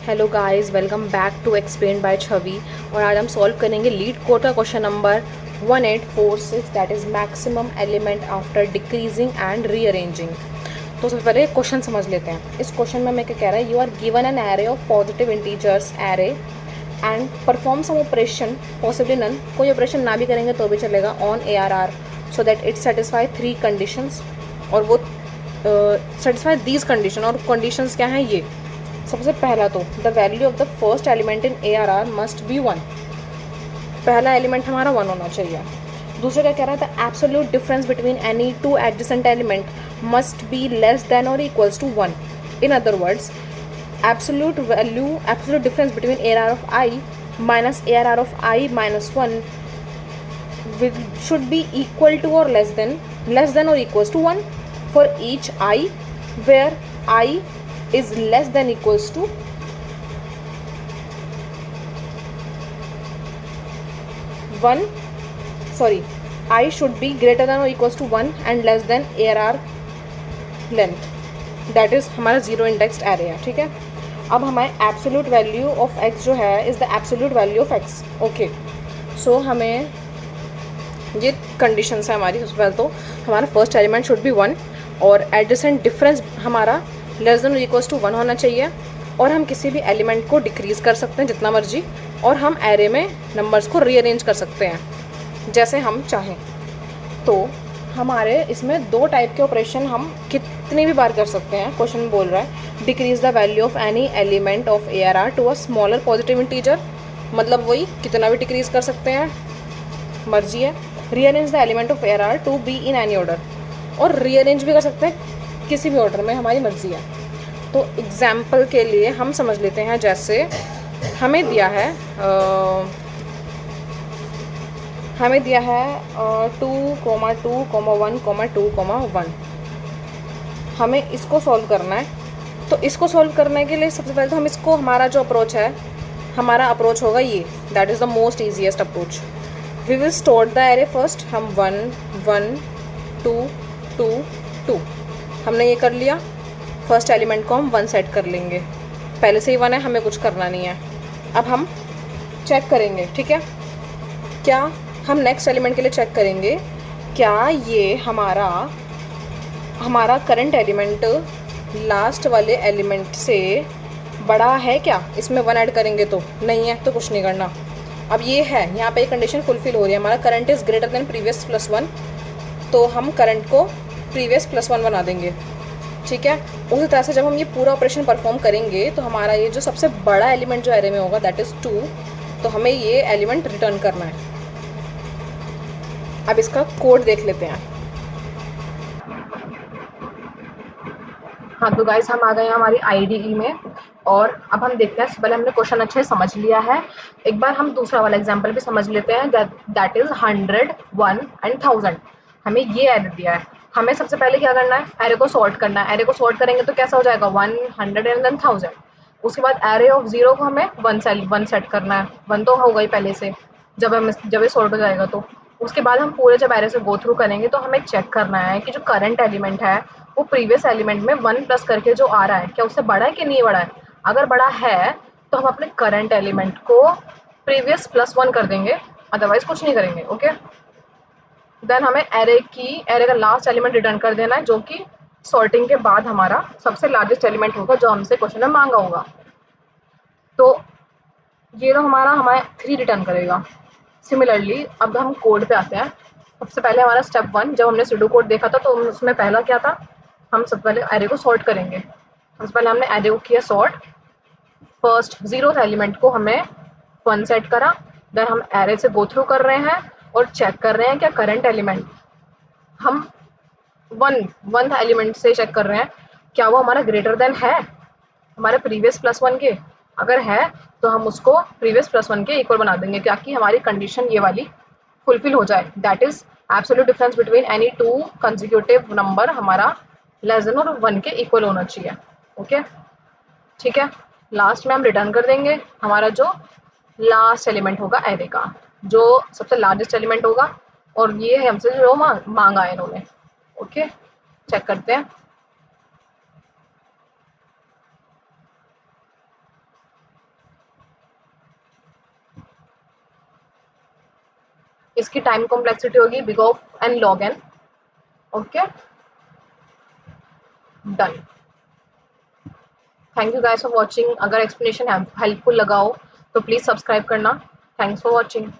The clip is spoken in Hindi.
Hello guys, welcome back to explain by Chhavi. और आज हम सॉल्व करेंगे लीड कोड का question number 1846, that is maximum element after decreasing and rearranging. तो सबसे पहले क्वेश्चन समझ लेते हैं। इस क्वेश्चन में मैं क्या कह रहा है, you are given an array of positive integers array and perform some operation, possibly none, कोई ऑपरेशन ना भी करेंगे तो भी चलेगा, on A R R so that it satisfy three conditions. और वो सेटिस्फाई दीज कंडीशन, और कंडीशंस क्या हैं ये। सबसे पहला तो the value of the first element in A R R must be one. पहला एलिमेंट हमारा वन होना चाहिए। दूसरा क्या कह रहा था, absolute difference between any two adjacent element must be less than और equals to one. In other words, absolute difference between A R of I minus A R of I minus one should be equal to or less than or equals to 1 for each I, where I is less than equals to 1, sorry, I should be greater than or equals to 1 and less than ARR length, that is हमारा जीरो इंडेक्स्ड एरे है। ठीक है, अब हमारे एब्सोल्यूट वैल्यू ऑफ x जो है is the absolute value of x। Okay, so हमें ये कंडीशंस है हमारी। सबसे पहले तो हमारा first element should be one, और एडजेसेंट डिफरेंस हमारा less than equals to one होना चाहिए, और हम किसी भी एलिमेंट को डिक्रीज़ कर सकते हैं जितना मर्जी, और हम एरे में नंबर्स को रीअरेंज कर सकते हैं जैसे हम चाहें। तो हमारे इसमें दो टाइप के ऑपरेशन हम कितनी भी बार कर सकते हैं। क्वेश्चन बोल रहा है decrease the value of any element of A R R to a smaller positive integer, मतलब वही कितना भी डिक्रीज़ कर सकते हैं, मर्जी है। Rearrange the element of A R R to be in any order, और रीअरेंज भी कर सकते हैं किसी भी ऑर्डर में, हमारी मर्जी है। तो एग्जाम्पल के लिए हम समझ लेते हैं, जैसे हमें दिया है two comma two comma one comma two comma one, हमें इसको सॉल्व करना है। तो इसको सॉल्व करने के लिए सबसे पहले तो हम इसको, हमारा जो अप्रोच है, हमारा अप्रोच होगा ये, that is the most easiest approach. We will store the array first. हम 1 1 2 2 2 हमने ये कर लिया। फर्स्ट एलिमेंट को हम 1 सेट कर लेंगे, पहले से ही 1 है, हमें कुछ करना नहीं है। अब हम चेक करेंगे, ठीक है, क्या हम नेक्स्ट एलिमेंट के लिए चेक करेंगे, क्या ये हमारा करंट एलिमेंट लास्ट वाले एलिमेंट से बड़ा है क्या। इसमें 1 ऐड करेंगे तो नहीं है, तो कुछ नहीं करना। अब ये है, यहाँ पे कंडीशन फुलफिल हो रही है, हमारा current is greater than previous plus one, तो हम करंट को प्रीवियस प्लस वन बना देंगे। ठीक है, उसी तरह से जब हम ये पूरा ऑपरेशन परफॉर्म करेंगे तो हमारा ये जो सबसे बड़ा एलिमेंट जो एरे में होगा दैट इज़ 2, तो हमें ये एलिमेंट रिटर्न करना है। अब इसका कोड देख लेते हैं। हाँ, तो गाइस हम आ गए हैं हमारी आईडीई में, और अब हम देखते हैं, पहले हमने क्वेश्चन अच्छे से समझ लिया है, एक बार हम दूसरा वाला एग्जांपल भी समझ लेते हैं, दैट इज 100 1 एंड 1000। हमें ये एरे दिया है, हमें सबसे पहले क्या करना है, एरे को सॉर्ट करना है। एरे को सॉर्ट करेंगे तो कैसा हो जाएगा, 100 एंड देन 1000। उसके बाद एरे ऑफ जीरो को हमें वन सेट करना है, वन तो होगा ही पहले से, जब ये सॉर्ट हो जाएगा तो। उसके बाद हम पूरे जब एरे से गो थ्रू करेंगे तो हमें चेक करना है कि जो करंट एलिमेंट है वो प्रीवियस एलिमेंट में 1 प्लस करके जो आ रहा है, क्या उससे बड़ा है कि नहीं बड़ा है। अगर बड़ा है तो हम अपने करंट एलिमेंट को प्रीवियस प्लस वन कर देंगे, अदरवाइज कुछ नहीं करेंगे। ओके, देन हमें एरे का लास्ट एलिमेंट रिटर्न कर देना है, जो कि सॉर्टिंग के बाद हमारा सबसे लार्जेस्ट एलिमेंट होगा जो हमसे क्वेश्चन में मांगा होगा। तो ये तो हमारा 3 रिटर्न करेगा। सिमिलरली अब हम कोड पे आते हैं। सबसे पहले हमारा स्टेप 1, जब हमने सुडो कोड देखा था तो उसमें पहला क्या था, हम सबसे पहले एरे को सॉर्ट करेंगे। सबसे पहले हमने एरे को किया सॉर्ट, फर्स्ट जीरो एलिमेंट को हमने 1 सेट करा, देन हम एरे से गो थ्रू कर रहे हैं और चेक कर रहे हैं क्या करंट एलिमेंट हम वन एलिमेंट से चेक कर रहे हैं, क्या वो हमारा ग्रेटर देन है हमारे प्रीवियस प्लस वन के। अगर है तो हम उसको प्रीवियस प्लस वन के इक्वल बना देंगे, ताकि हमारी कंडीशन ये वाली फुलफिल हो जाए, that is absolute difference between any to consecutive number हमारा लेस देन और 1 के इक्वल होना चाहिए। ओके, ठीक है, लास्ट में हम रिटर्न कर देंगे हमारा जो लास्ट एलिमेंट होगा एरे का, जो सबसे लार्जेस्ट एलिमेंट होगा, और ये है हमसे जो मांगा है इन्होंने। ओके, चेक करते हैं। इसकी टाइम कॉम्प्लेक्सिटी होगी big of N log N. Okay, done. Thank you guys for watching. अगर एक्सप्लेनेशन हेल्पफुल लगा हो तो प्लीज सब्सक्राइब करना। Thanks for watching.